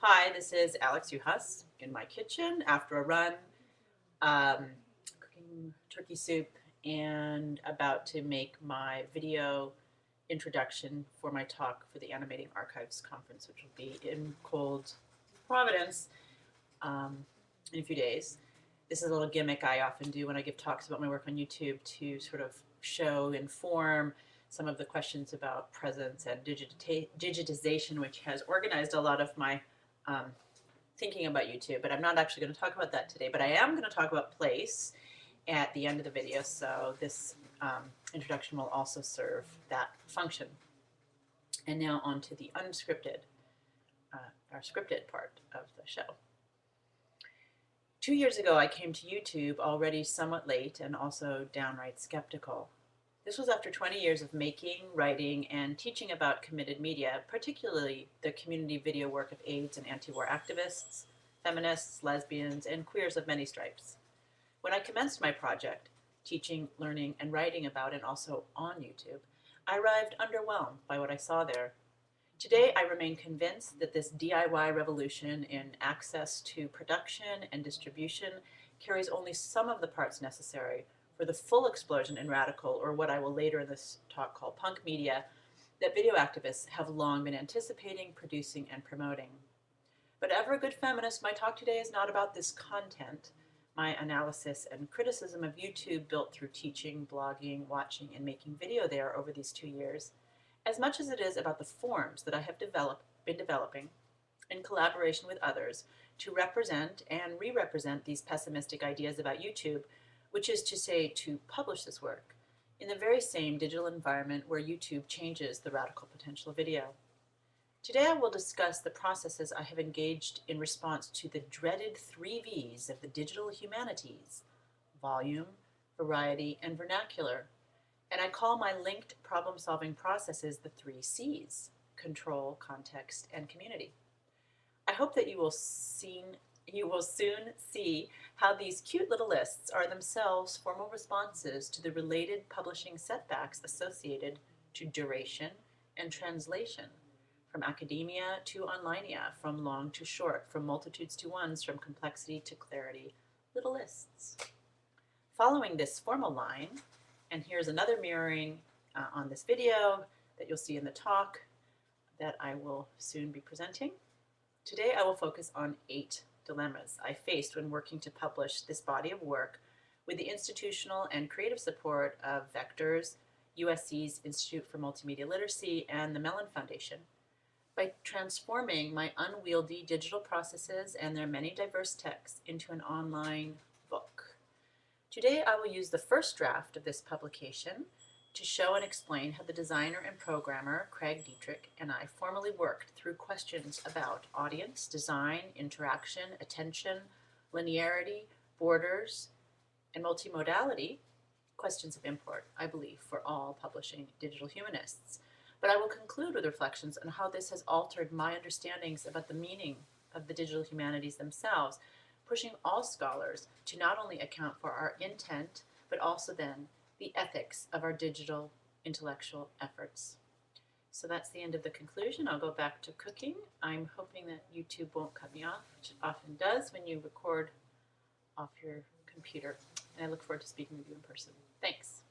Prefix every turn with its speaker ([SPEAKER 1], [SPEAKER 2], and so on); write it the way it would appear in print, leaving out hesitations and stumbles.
[SPEAKER 1] Hi, this is Alex Uhas in my kitchen after a run, cooking turkey soup and about to make my video introduction for my talk for the Animating Archives Conference, which will be in Cold Providence in a few days. This is a little gimmick I often do when I give talks about my work on YouTube to sort of show, inform some of the questions about presence and digitization, which has organized a lot of my um, thinking about YouTube, but I'm not actually going to talk about that today, but I am going to talk about place at the end of the video, so this introduction will also serve that function. And now on to the unscripted, our scripted part of the show. 2 years ago, I came to YouTube already somewhat late and also downright skeptical. This was after 20 years of making, writing, and teaching about committed media, particularly the community video work of AIDS and anti-war activists, feminists, lesbians, and queers of many stripes. When I commenced my project, teaching, learning, and writing about and also on YouTube, I arrived underwhelmed by what I saw there. Today, I remain convinced that this DIY revolution in access to production and distribution carries only some of the parts necessary for the full explosion in radical, or what I will later in this talk call punk media, that video activists have long been anticipating, producing, and promoting. But ever a good feminist, my talk today is not about this content, my analysis and criticism of YouTube built through teaching, blogging, watching, and making video there over these 2 years, as much as it is about the forms that I have been developing in collaboration with others to represent and re-represent these pessimistic ideas about YouTube, which is to say, to publish this work in the very same digital environment where YouTube changes the radical potential of video. Today I will discuss the processes I have engaged in response to the dreaded 3 V's of the digital humanities: volume, variety, and vernacular. And I call my linked problem-solving processes the 3 C's: control, context, and community. I hope that you will soon see how these cute little lists are themselves formal responses to the related publishing setbacks associated to duration and translation, from academia to onlinea, from long to short, from multitudes to ones, from complexity to clarity, little lists. Following this formal line, and here's another mirroring on this video that you'll see in the talk that I will soon be presenting. Today I will focus on 8 dilemmas I faced when working to publish this body of work with the institutional and creative support of Vectors, USC's Institute for Multimedia Literacy, and the Mellon Foundation, by transforming my unwieldy digital processes and their many diverse texts into an online book. Today I will use the first draft of this publication to show and explain how the designer and programmer, Craig Dietrich, and I formally worked through questions about audience, design, interaction, attention, linearity, borders, and multimodality, questions of import, I believe, for all publishing digital humanists. But I will conclude with reflections on how this has altered my understandings about the meaning of the digital humanities themselves, pushing all scholars to not only account for our intent, but also then the ethics of our digital intellectual efforts. So that's the end of the conclusion. I'll go back to cooking. I'm hoping that YouTube won't cut me off, which it often does when you record off your computer. And I look forward to speaking with you in person. Thanks.